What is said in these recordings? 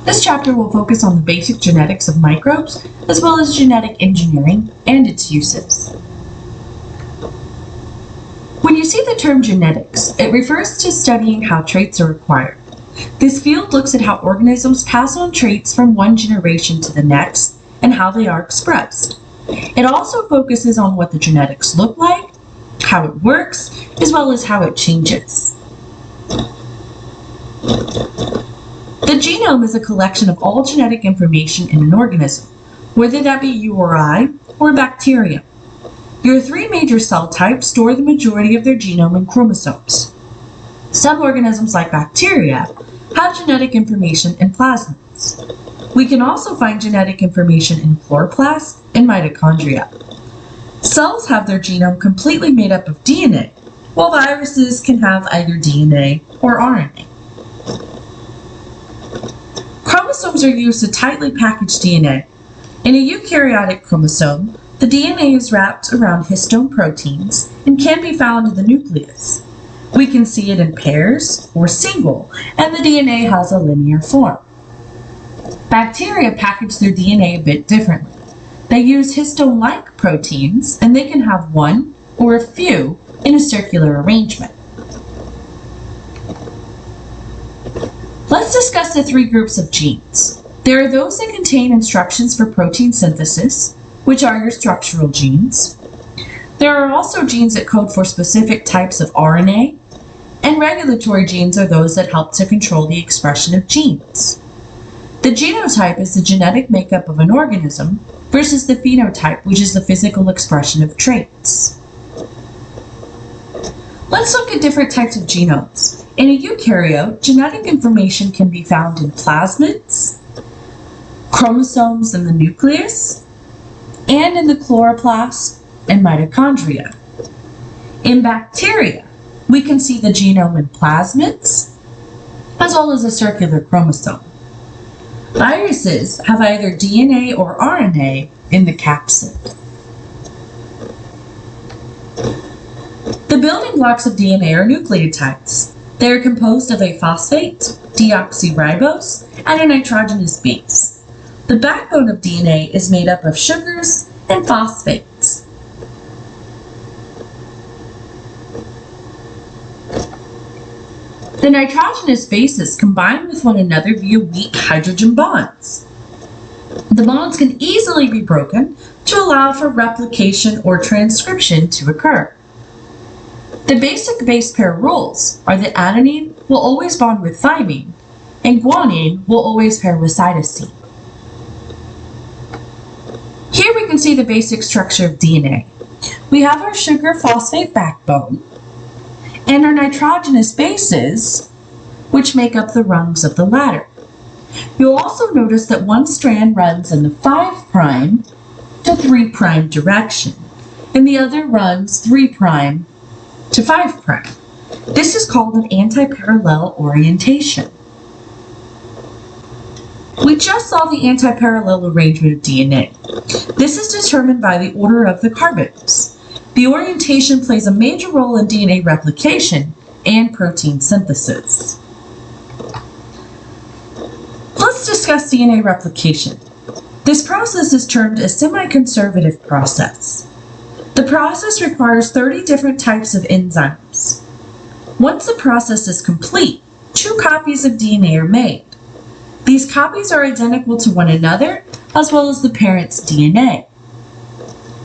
This chapter will focus on the basic genetics of microbes, as well as genetic engineering and its uses. When you see the term genetics, it refers to studying how traits are acquired. This field looks at how organisms pass on traits from one generation to the next and how they are expressed. It also focuses on what the genetics look like, how it works, as well as how it changes. The genome is a collection of all genetic information in an organism, whether that be you or I, or a bacteria. Your three major cell types store the majority of their genome in chromosomes. Some organisms, like bacteria, have genetic information in plasmids. We can also find genetic information in chloroplasts and mitochondria. Cells have their genome completely made up of DNA, while viruses can have either DNA or RNA. Chromosomes are used to tightly package DNA. In a eukaryotic chromosome, the DNA is wrapped around histone proteins and can be found in the nucleus. We can see it in pairs or single, and the DNA has a linear form. Bacteria package their DNA a bit differently. They use histone-like proteins, and they can have one or a few in a circular arrangement. Let's discuss the three groups of genes. There are those that contain instructions for protein synthesis, which are your structural genes. There are also genes that code for specific types of RNA, and regulatory genes are those that help to control the expression of genes. The genotype is the genetic makeup of an organism versus the phenotype, which is the physical expression of traits. Let's look at different types of genomes. In a eukaryote, genetic information can be found in plasmids, chromosomes in the nucleus, and in the chloroplast and mitochondria. In bacteria, we can see the genome in plasmids, as well as a circular chromosome. Viruses have either DNA or RNA in the capsid. The building blocks of DNA are nucleotides. They are composed of a phosphate, deoxyribose, and a nitrogenous base. The backbone of DNA is made up of sugars and phosphates. The nitrogenous bases combine with one another via weak hydrogen bonds. The bonds can easily be broken to allow for replication or transcription to occur. The basic base pair rules are that adenine will always bond with thymine, and guanine will always pair with cytosine. Here we can see the basic structure of DNA. We have our sugar-phosphate backbone, and our nitrogenous bases, which make up the rungs of the ladder. You'll also notice that one strand runs in the 5' to 3' direction, and the other runs 3' to 5'. This is called an antiparallel orientation. We just saw the antiparallel arrangement of DNA. This is determined by the order of the carbons. The orientation plays a major role in DNA replication and protein synthesis. Let's discuss DNA replication. This process is termed a semi-conservative process. The process requires 30 different types of enzymes. Once the process is complete, 2 copies of DNA are made. These copies are identical to one another, as well as the parent's DNA.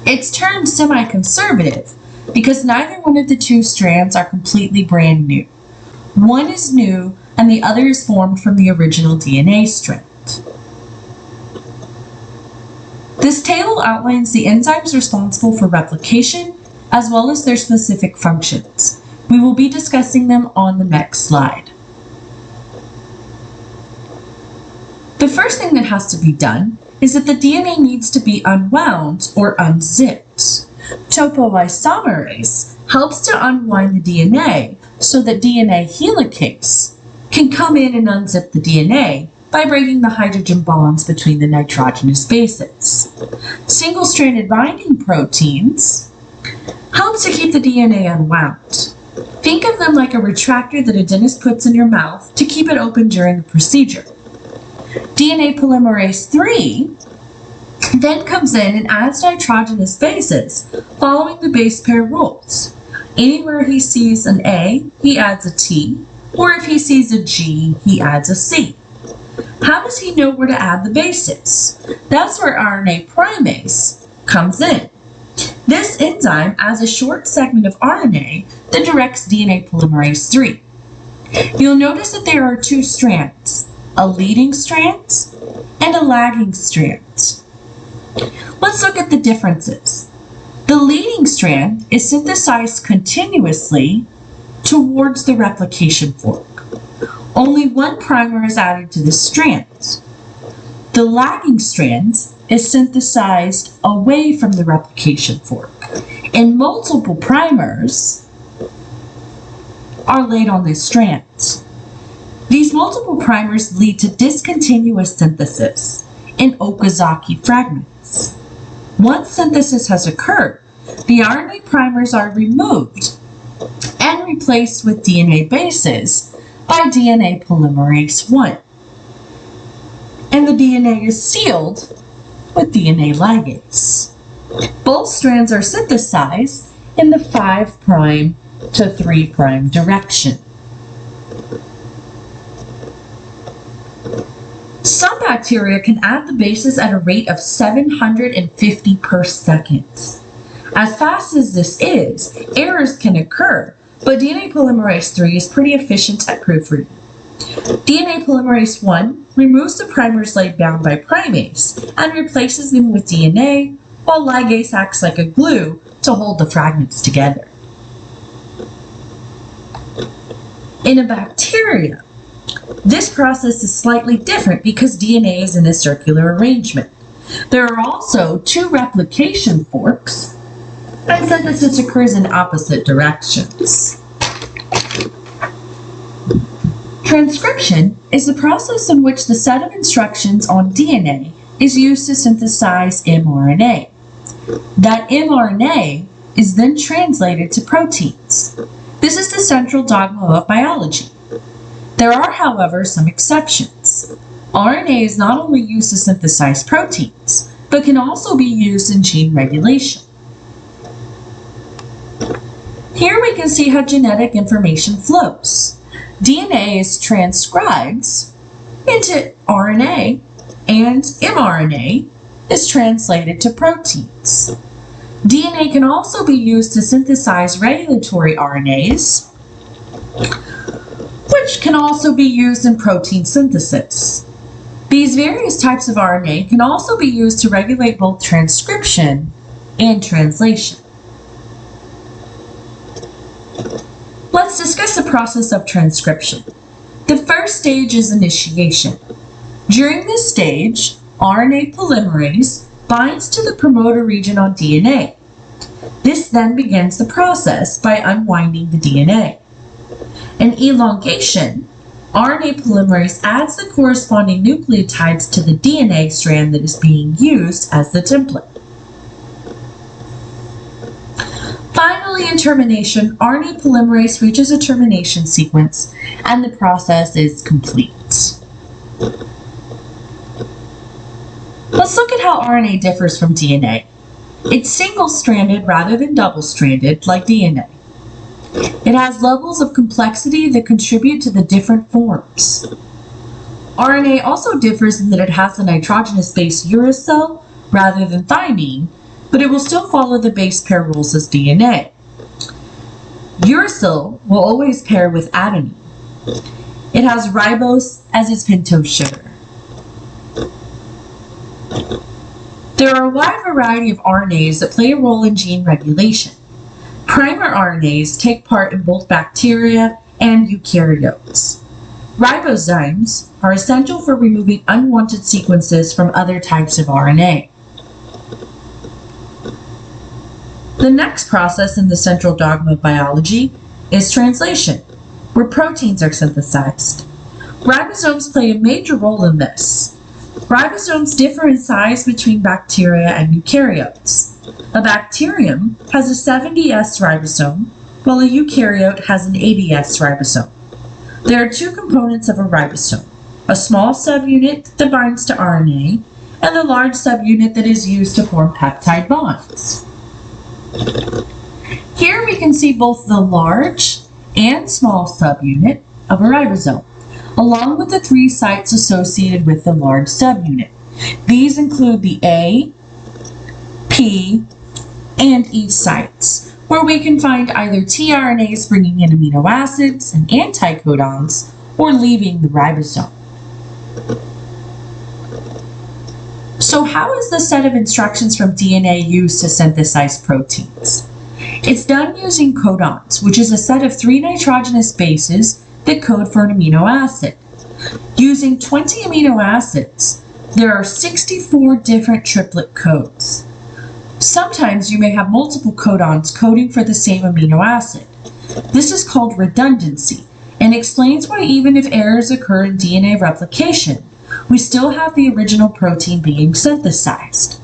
It's termed semi-conservative because neither one of the 2 strands are completely brand new. One is new, and the other is formed from the original DNA strand. This table outlines the enzymes responsible for replication, as well as their specific functions. We will be discussing them on the next slide. The first thing that has to be done is that the DNA needs to be unwound or unzipped. Topoisomerase helps to unwind the DNA so that DNA helicase can come in and unzip the DNA by breaking the hydrogen bonds between the nitrogenous bases. Single-stranded binding proteins help to keep the DNA unwound. Think of them like a retractor that a dentist puts in your mouth to keep it open during a procedure. DNA polymerase III then comes in and adds nitrogenous bases following the base pair rules. Anywhere he sees an A, he adds a T, or if he sees a G, he adds a C. How does he know where to add the bases? That's where RNA primase comes in. This enzyme adds a short segment of RNA that directs DNA polymerase III. You'll notice that there are two strands, a leading strand and a lagging strand. Let's look at the differences. The leading strand is synthesized continuously towards the replication fork. Only one primer is added to the strand. The lagging strand is synthesized away from the replication fork, and multiple primers are laid on this strand. These multiple primers lead to discontinuous synthesis in Okazaki fragments. Once synthesis has occurred, the RNA primers are removed and replaced with DNA bases by DNA polymerase I. And the DNA is sealed with DNA ligase. Both strands are synthesized in the 5' to 3' direction. Some bacteria can add the bases at a rate of 750 per second. As fast as this is, errors can occur, but DNA polymerase III is pretty efficient at proofreading. DNA polymerase I removes the primers laid bound by primase and replaces them with DNA, while ligase acts like a glue to hold the fragments together. In a bacteria, this process is slightly different because DNA is in a circular arrangement. There are also two replication forks, and synthesis occurs in opposite directions. Transcription is the process in which the set of instructions on DNA is used to synthesize mRNA. That mRNA is then translated to proteins. This is the central dogma of biology. There are, however, some exceptions. RNA is not only used to synthesize proteins, but can also be used in gene regulation. Here we can see how genetic information flows. DNA is transcribed into RNA, and mRNA is translated to proteins. DNA can also be used to synthesize regulatory RNAs, which can also be used in protein synthesis. These various types of RNA can also be used to regulate both transcription and translation. Let's discuss the process of transcription. The first stage is initiation. During this stage, RNA polymerase binds to the promoter region on DNA. This then begins the process by unwinding the DNA. In elongation, RNA polymerase adds the corresponding nucleotides to the DNA strand that is being used as the template. Finally, in termination, RNA polymerase reaches a termination sequence and the process is complete. Let's look at how RNA differs from DNA. It's single-stranded rather than double-stranded like DNA. It has levels of complexity that contribute to the different forms. RNA also differs in that it has the nitrogenous base uracil rather than thymine, but it will still follow the base pair rules as DNA. Uracil will always pair with adenine. It has ribose as its pentose sugar. There are a wide variety of RNAs that play a role in gene regulation. Primer RNAs take part in both bacteria and eukaryotes. Ribozymes are essential for removing unwanted sequences from other types of RNA. The next process in the central dogma of biology is translation, where proteins are synthesized. Ribosomes play a major role in this. Ribosomes differ in size between bacteria and eukaryotes. A bacterium has a 70S ribosome, while a eukaryote has an 80S ribosome. There are two components of a ribosome, a small subunit that binds to RNA, and the large subunit that is used to form peptide bonds. Here we can see both the large and small subunit of a ribosome, along with the 3 sites associated with the large subunit. These include the A, P, and E sites, where we can find either tRNAs bringing in amino acids and anticodons, or leaving the ribosome. So how is the set of instructions from DNA used to synthesize proteins? It's done using codons, which is a set of 3 nitrogenous bases that code for an amino acid. Using 20 amino acids, there are 64 different triplet codes. Sometimes you may have multiple codons coding for the same amino acid. This is called redundancy and explains why even if errors occur in DNA replication, we still have the original protein being synthesized.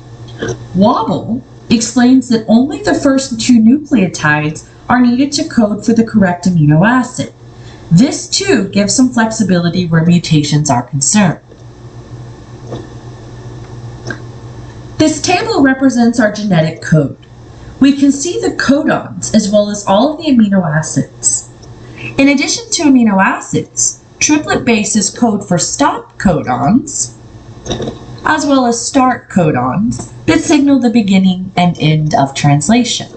Wobble explains that only the first 2 nucleotides are needed to code for the correct amino acid. This too gives some flexibility where mutations are concerned. This table represents our genetic code. We can see the codons as well as all of the amino acids. In addition to amino acids, triplet bases code for stop codons, as well as start codons that signal the beginning and end of translation.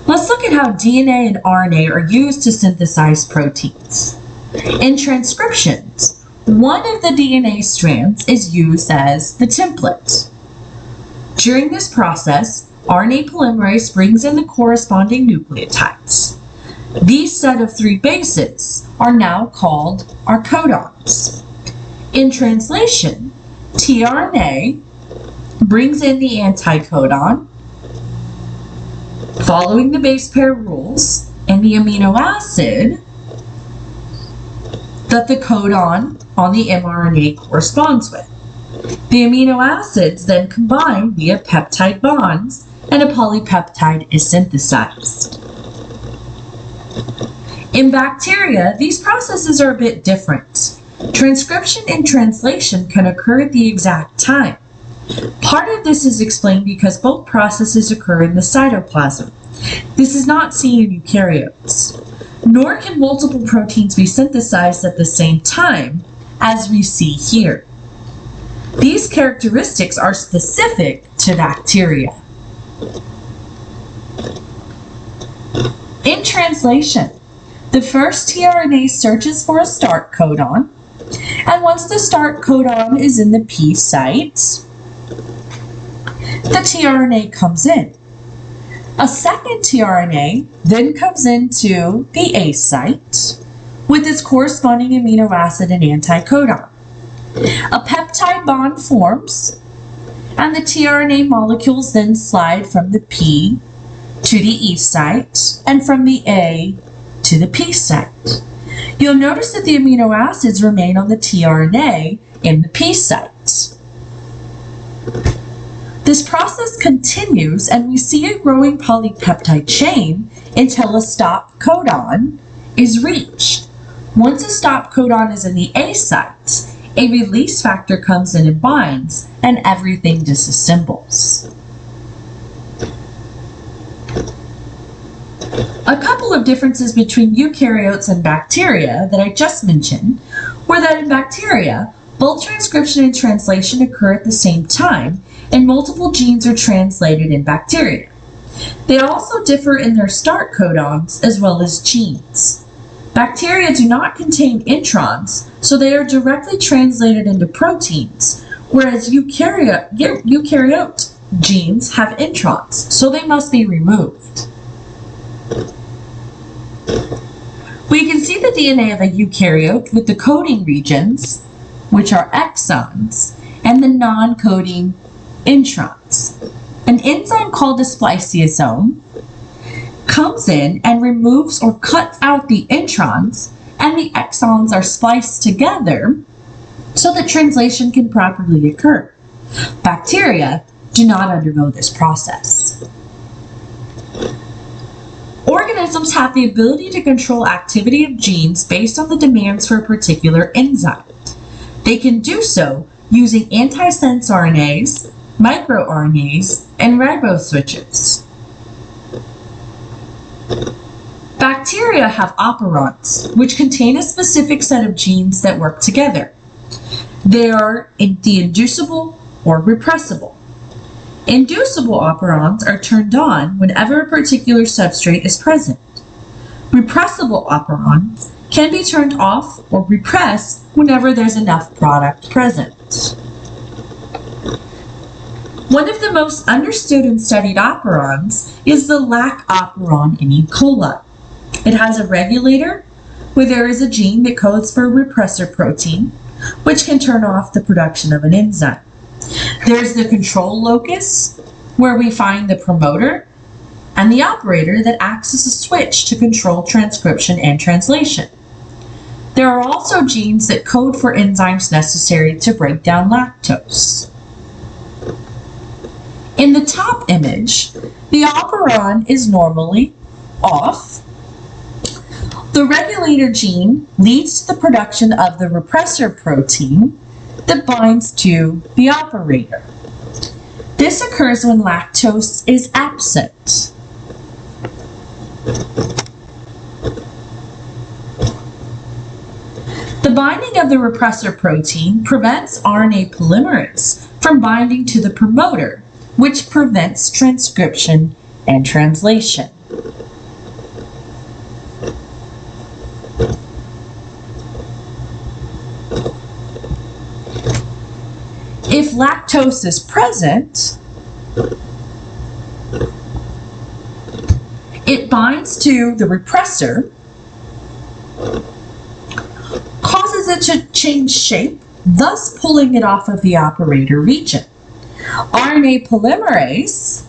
Let's look at how DNA and RNA are used to synthesize proteins. In transcriptions, one of the DNA strands is used as the template. During this process, RNA polymerase brings in the corresponding nucleotides. These set of 3 bases are now called our codons. In translation, tRNA brings in the anticodon, following the base pair rules, and the amino acid that the codon on the mRNA corresponds with. The amino acids then combine via peptide bonds, and a polypeptide is synthesized. In bacteria, these processes are a bit different. Transcription and translation can occur at the exact time. Part of this is explained because both processes occur in the cytoplasm. This is not seen in eukaryotes. Nor can multiple proteins be synthesized at the same time, as we see here. These characteristics are specific to bacteria. In translation, the first tRNA searches for a start codon, and once the start codon is in the P site, the tRNA comes in. A second tRNA then comes into the A site with its corresponding amino acid and anticodon. A peptide bond forms, and the tRNA molecules then slide from the P to the E site and from the A to the P site. You'll notice that the amino acids remain on the tRNA in the P site. This process continues, and we see a growing polypeptide chain until a stop codon is reached. Once a stop codon is in the A site, a release factor comes in and binds, and everything disassembles. A couple of differences between eukaryotes and bacteria that I just mentioned were that in bacteria, both transcription and translation occur at the same time, and multiple genes are translated in bacteria. They also differ in their start codons as well as genes. Bacteria do not contain introns, so they are directly translated into proteins, whereas eukaryote genes have introns, so they must be removed. We can see the DNA of a eukaryote with the coding regions, which are exons, and the non-coding introns. An enzyme called a spliceosome comes in and removes or cuts out the introns, and the exons are spliced together so that translation can properly occur. Bacteria do not undergo this process. Organisms organisms have the ability to control activity of genes based on the demands for a particular enzyme. They can do so using antisense RNAs, microRNAs, and riboswitches. Bacteria have operons, which contain a specific set of genes that work together. They are the inducible or repressible. Inducible operons are turned on whenever a particular substrate is present. Repressible operons can be turned off or repressed whenever there's enough product present. One of the most understood and studied operons is the lac operon in E. coli. It has a regulator where there is a gene that codes for a repressor protein, which can turn off the production of an enzyme. There's the control locus, where we find the promoter, and the operator that acts as a switch to control transcription and translation. There are also genes that code for enzymes necessary to break down lactose. In the top image, the operon is normally off. The regulator gene leads to the production of the repressor protein that binds to the operator. This occurs when lactose is absent. The binding of the repressor protein prevents RNA polymerase from binding to the promoter, which prevents transcription and translation. If lactose is present, it binds to the repressor, causes it to change shape, thus pulling it off of the operator region. RNA polymerase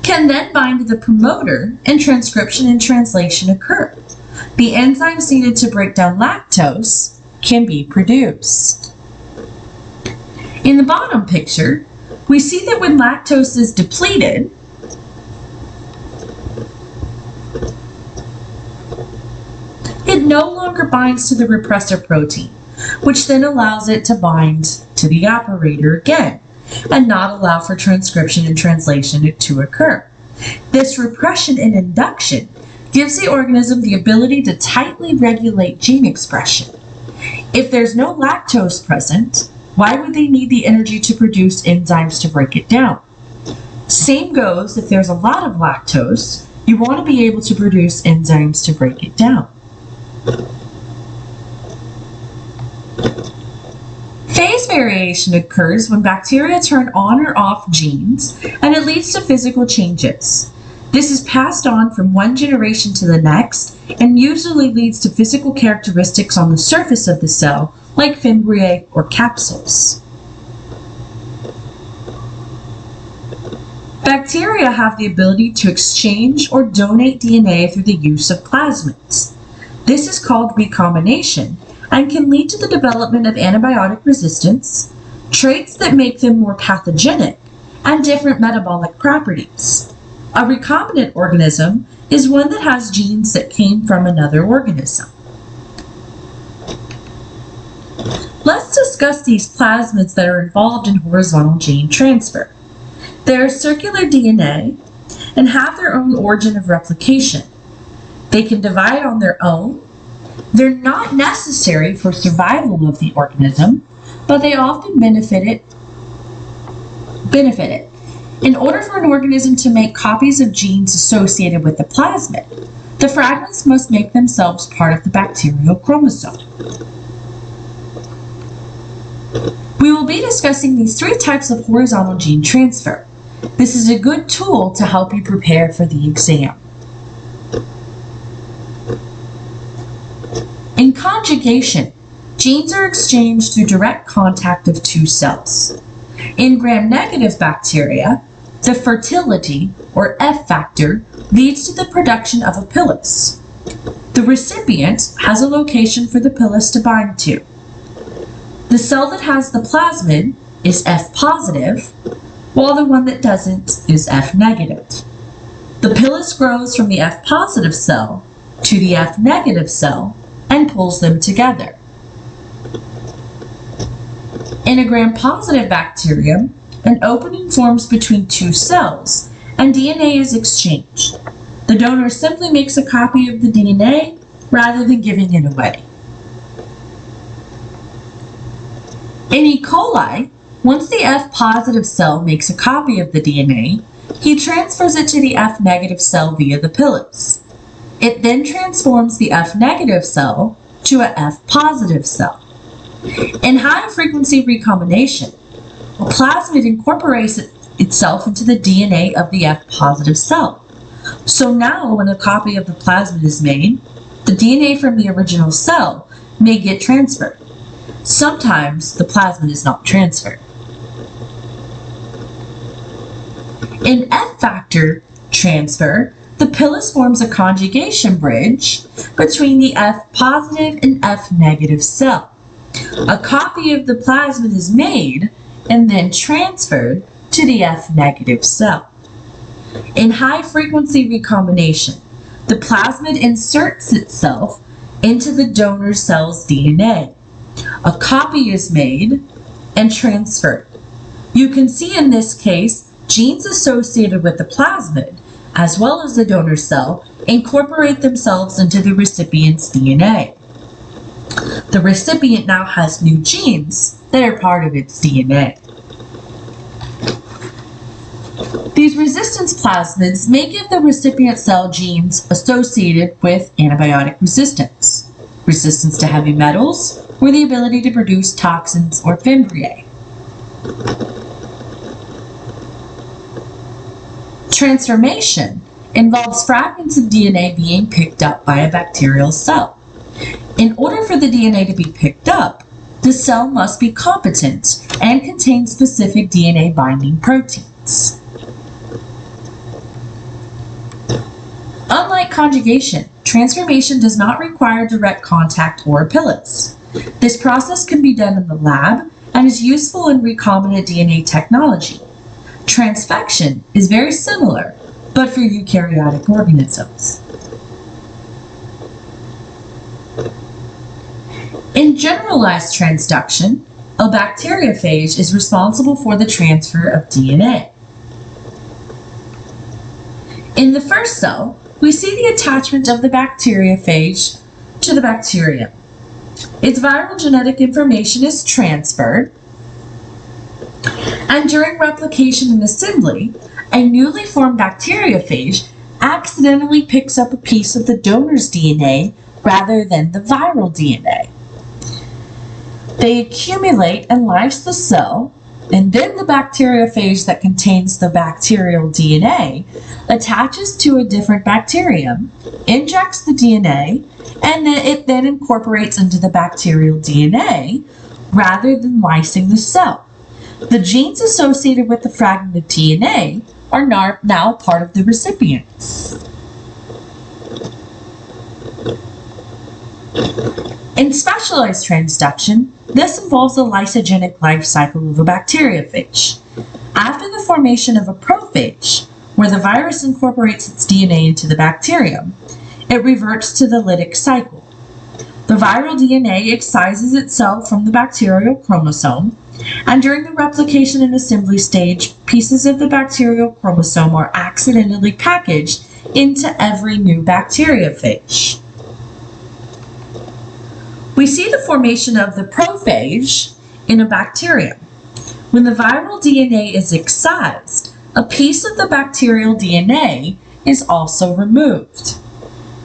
can then bind to the promoter, and transcription and translation occur. The enzymes needed to break down lactose can be produced. In the bottom picture, we see that when lactose is depleted, it no longer binds to the repressor protein, which then allows it to bind to the operator again and not allow for transcription and translation to occur. This repression and induction gives the organism the ability to tightly regulate gene expression. If there's no lactose present, why would they need the energy to produce enzymes to break it down? Same goes if there's a lot of lactose, you want to be able to produce enzymes to break it down. Phase variation occurs when bacteria turn on or off genes, and it leads to physical changes. This is passed on from one generation to the next and usually leads to physical characteristics on the surface of the cell, like fimbriae or capsules. Bacteria have the ability to exchange or donate DNA through the use of plasmids. This is called recombination and can lead to the development of antibiotic resistance, traits that make them more pathogenic, and different metabolic properties. A recombinant organism is one that has genes that came from another organism. Let's discuss these plasmids that are involved in horizontal gene transfer. They are circular DNA and have their own origin of replication. They can divide on their own. They're not necessary for survival of the organism, but they often benefit it. In order for an organism to make copies of genes associated with the plasmid, the fragments must make themselves part of the bacterial chromosome. We will be discussing these three types of horizontal gene transfer. This is a good tool to help you prepare for the exam. In conjugation, genes are exchanged through direct contact of two cells. In gram-negative bacteria, the fertility, or F factor, leads to the production of a pilus. The recipient has a location for the pilus to bind to. The cell that has the plasmid is F positive, while the one that doesn't is F negative. The pilus grows from the F positive cell to the F negative cell and pulls them together. In a gram-positive bacterium, an opening forms between two cells and DNA is exchanged. The donor simply makes a copy of the DNA rather than giving it away. In E. coli, once the F positive cell makes a copy of the DNA, he transfers it to the F negative cell via the pilus. It then transforms the F negative cell to a F positive cell. In high frequency recombination, a plasmid incorporates itself into the DNA of the F positive cell. So now when a copy of the plasmid is made, the DNA from the original cell may get transferred. Sometimes the plasmid is not transferred. In F factor transfer, the pilus forms a conjugation bridge between the F positive and F negative cell. A copy of the plasmid is made and then transferred to the F negative cell. In high frequency recombination, the plasmid inserts itself into the donor cell's DNA. A copy is made and transferred. You can see in this case, genes associated with the plasmid, as well as the donor cell, incorporate themselves into the recipient's DNA. The recipient now has new genes that are part of its DNA. These resistance plasmids may give the recipient cell genes associated with antibiotic resistance, resistance to heavy metals, or the ability to produce toxins or Fimbriae. Transformation involves fragments of DNA being picked up by a bacterial cell. In order for the DNA to be picked up, the cell must be competent and contain specific DNA binding proteins. Unlike conjugation, transformation does not require direct contact or a pilus. This process can be done in the lab and is useful in recombinant DNA technology. Transfection is very similar, but for eukaryotic organisms. In generalized transduction, a bacteriophage is responsible for the transfer of DNA. In the first cell, we see the attachment of the bacteriophage to the bacterium. Its viral genetic information is transferred, and during replication and assembly, a newly formed bacteriophage accidentally picks up a piece of the donor's DNA rather than the viral DNA. They accumulate and lyse the cell, and then the bacteriophage that contains the bacterial DNA attaches to a different bacterium, injects the DNA, and then it incorporates into the bacterial DNA rather than lysing the cell. The genes associated with the fragment of DNA are now part of the recipients. In specialized transduction, this involves the lysogenic life cycle of a bacteriophage. After the formation of a prophage, where the virus incorporates its DNA into the bacterium, it reverts to the lytic cycle. The viral DNA excises itself from the bacterial chromosome, and during the replication and assembly stage, pieces of the bacterial chromosome are accidentally packaged into every new bacteriophage. We see the formation of the prophage in a bacterium. When the viral DNA is excised, a piece of the bacterial DNA is also removed.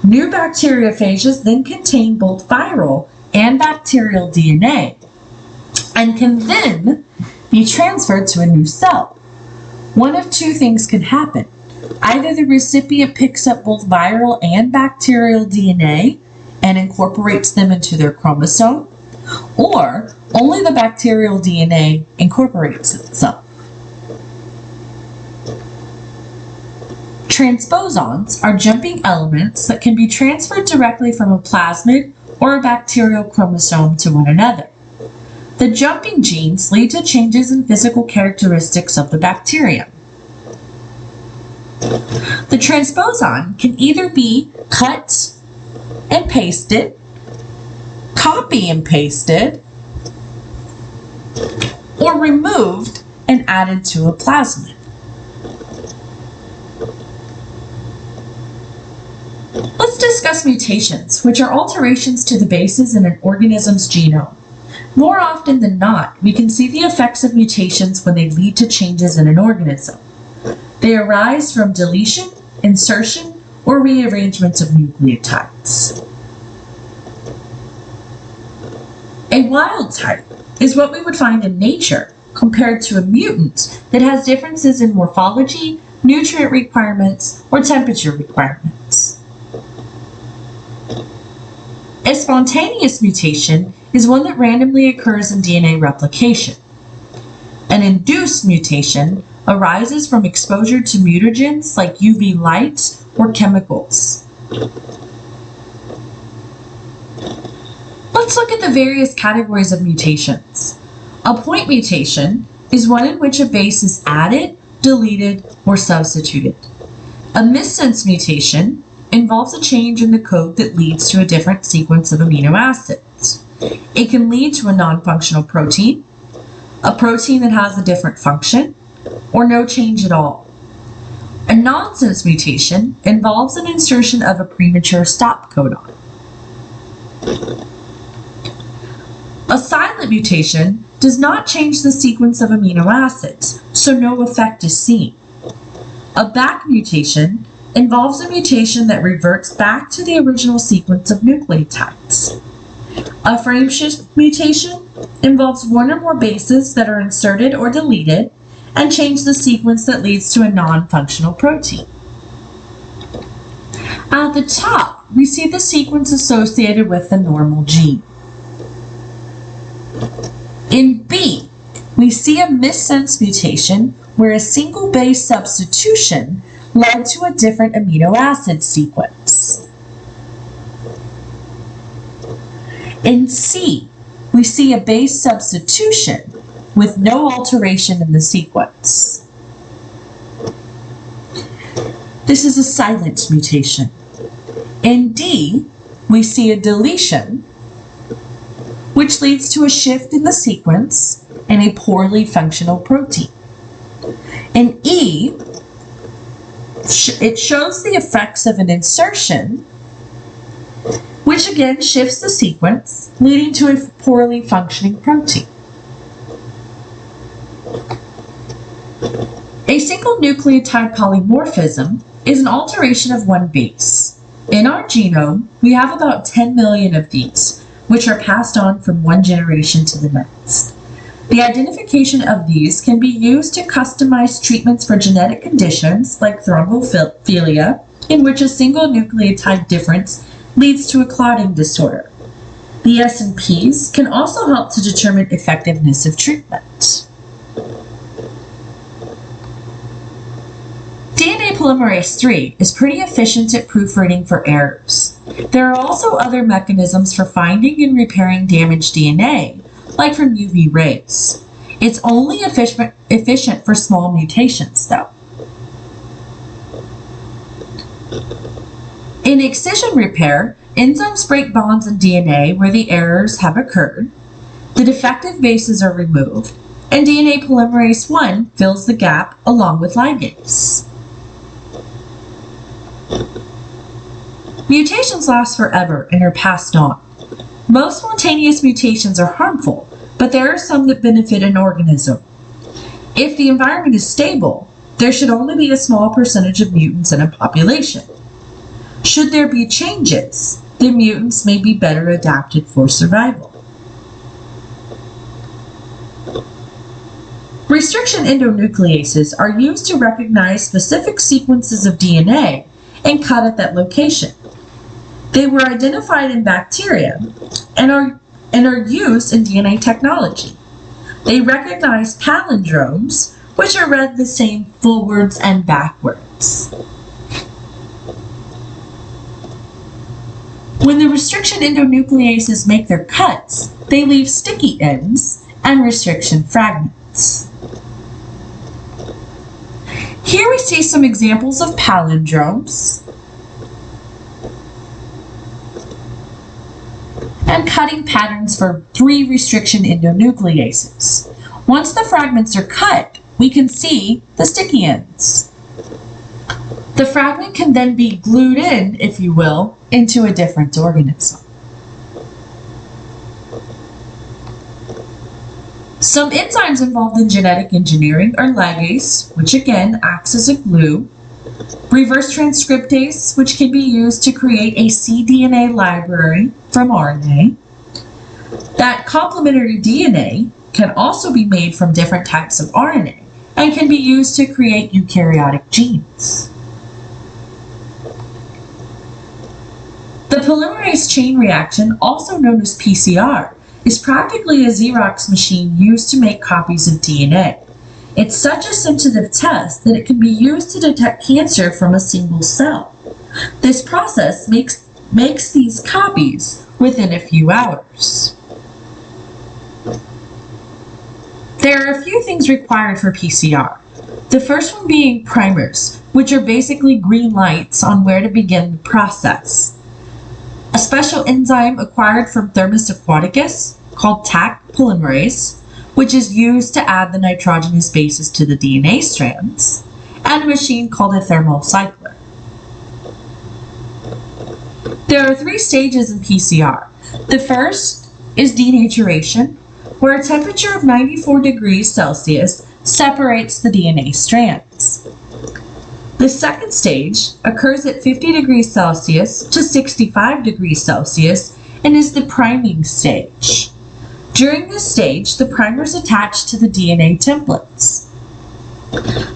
New bacteriophages then contain both viral and bacterial DNA and can then be transferred to a new cell. One of two things can happen. Either the recipient picks up both viral and bacterial DNA and incorporates them into their chromosome, or only the bacterial DNA incorporates itself. Transposons are jumping elements that can be transferred directly from a plasmid or a bacterial chromosome to one another. The jumping genes lead to changes in physical characteristics of the bacterium. The transposon can either be cut and pasted, copy and pasted, or removed and added to a plasmid. Let's discuss mutations, which are alterations to the bases in an organism's genome. More often than not, we can see the effects of mutations when they lead to changes in an organism. They arise from deletion, insertion, or rearrangements of nucleotides. A wild type is what we would find in nature compared to a mutant that has differences in morphology, nutrient requirements, or temperature requirements. A spontaneous mutation is one that randomly occurs in DNA replication. An induced mutation arises from exposure to mutagens like UV light or chemicals. Let's look at the various categories of mutations. A point mutation is one in which a base is added, deleted, or substituted. A missense mutation involves a change in the code that leads to a different sequence of amino acids. It can lead to a non-functional protein, a protein that has a different function, or no change at all. A nonsense mutation involves an insertion of a premature stop codon. A silent mutation does not change the sequence of amino acids, so no effect is seen. A back mutation involves a mutation that reverts back to the original sequence of nucleotides. A frameshift mutation involves one or more bases that are inserted or deleted and change the sequence that leads to a non-functional protein. At the top, we see the sequence associated with the normal gene. In B, we see a missense mutation where a single base substitution led to a different amino acid sequence. In C, we see a base substitution with no alteration in the sequence. This is a silent mutation. In D, we see a deletion, which leads to a shift in the sequence and a poorly functional protein. In E, it shows the effects of an insertion, which again shifts the sequence, leading to a poorly functioning protein. A single nucleotide polymorphism is an alteration of one base. In our genome, we have about 10 million of these, which are passed on from one generation to the next. The identification of these can be used to customize treatments for genetic conditions like thrombophilia, in which a single nucleotide difference leads to a clotting disorder. The S&Ps can also help to determine effectiveness of treatment. DNA polymerase III is pretty efficient at proofreading for errors. There are also other mechanisms for finding and repairing damaged DNA, like from UV rays. It's only efficient for small mutations, though. In excision repair, enzymes break bonds in DNA where the errors have occurred, the defective bases are removed, and DNA polymerase I fills the gap along with ligase. Mutations last forever and are passed on. Most spontaneous mutations are harmful, but there are some that benefit an organism. If the environment is stable, there should only be a small percentage of mutants in a population. Should there be changes, the mutants may be better adapted for survival. Restriction endonucleases are used to recognize specific sequences of DNA and cut at that location. They were identified in bacteria and are used in DNA technology. They recognize palindromes, which are read the same forwards and backwards. When the restriction endonucleases make their cuts, they leave sticky ends and restriction fragments. Here we see some examples of palindromes and cutting patterns for 3 restriction endonucleases. Once the fragments are cut, we can see the sticky ends. The fragment can then be glued in, if you will, into a different organism. Some enzymes involved in genetic engineering are ligase, which again acts as a glue, reverse transcriptase, which can be used to create a cDNA library from RNA. That complementary DNA can also be made from different types of RNA and can be used to create eukaryotic genes. The polymerase chain reaction, also known as PCR, is practically a Xerox machine used to make copies of DNA. It's such a sensitive test that it can be used to detect cancer from a single cell. This process makes these copies within a few hours. There are a few things required for PCR. The first one being primers, which are basically green lights on where to begin the process. A special enzyme acquired from Thermus aquaticus called Taq polymerase, which is used to add the nitrogenous bases to the DNA strands, and a machine called a thermal cycler. There are 3 stages in PCR. The first is denaturation, where a temperature of 94 degrees Celsius separates the DNA strands. The second stage occurs at 50 degrees Celsius to 65 degrees Celsius and is the priming stage. During this stage, the primers attach to the DNA templates.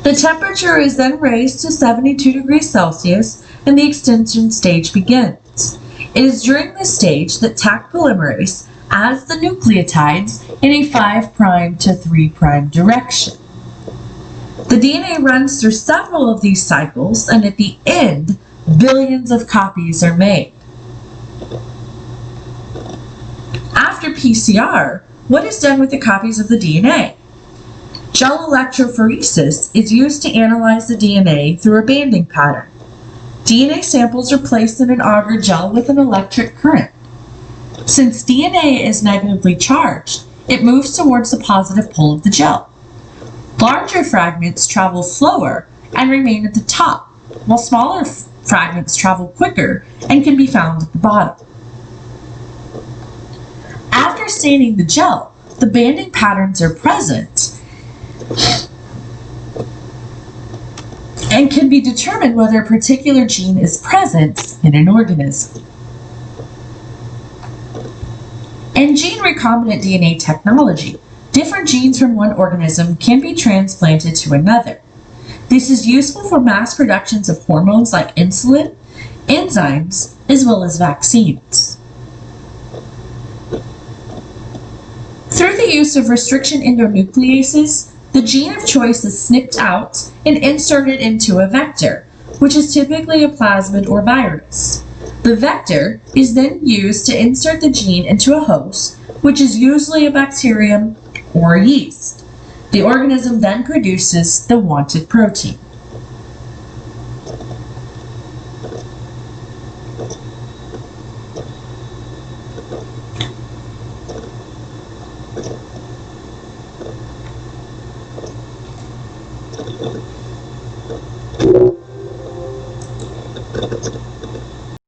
The temperature is then raised to 72 degrees Celsius and the extension stage begins. It is during this stage that Taq polymerase adds the nucleotides in a 5' to 3' direction. The DNA runs through several of these cycles, and at the end, billions of copies are made. After PCR, what is done with the copies of the DNA? Gel electrophoresis is used to analyze the DNA through a banding pattern. DNA samples are placed in an agar gel with an electric current. Since DNA is negatively charged, it moves towards the positive pole of the gel. Larger fragments travel slower and remain at the top, while smaller fragments travel quicker and can be found at the bottom. After staining the gel, the banding patterns are present and can be determined whether a particular gene is present in an organism. In gene recombinant DNA technology, different genes from one organism can be transplanted to another. This is useful for mass productions of hormones like insulin, enzymes, as well as vaccines. Through the use of restriction endonucleases, the gene of choice is snipped out and inserted into a vector, which is typically a plasmid or virus. The vector is then used to insert the gene into a host, which is usually a bacterium or a yeast. The organism then produces the wanted protein.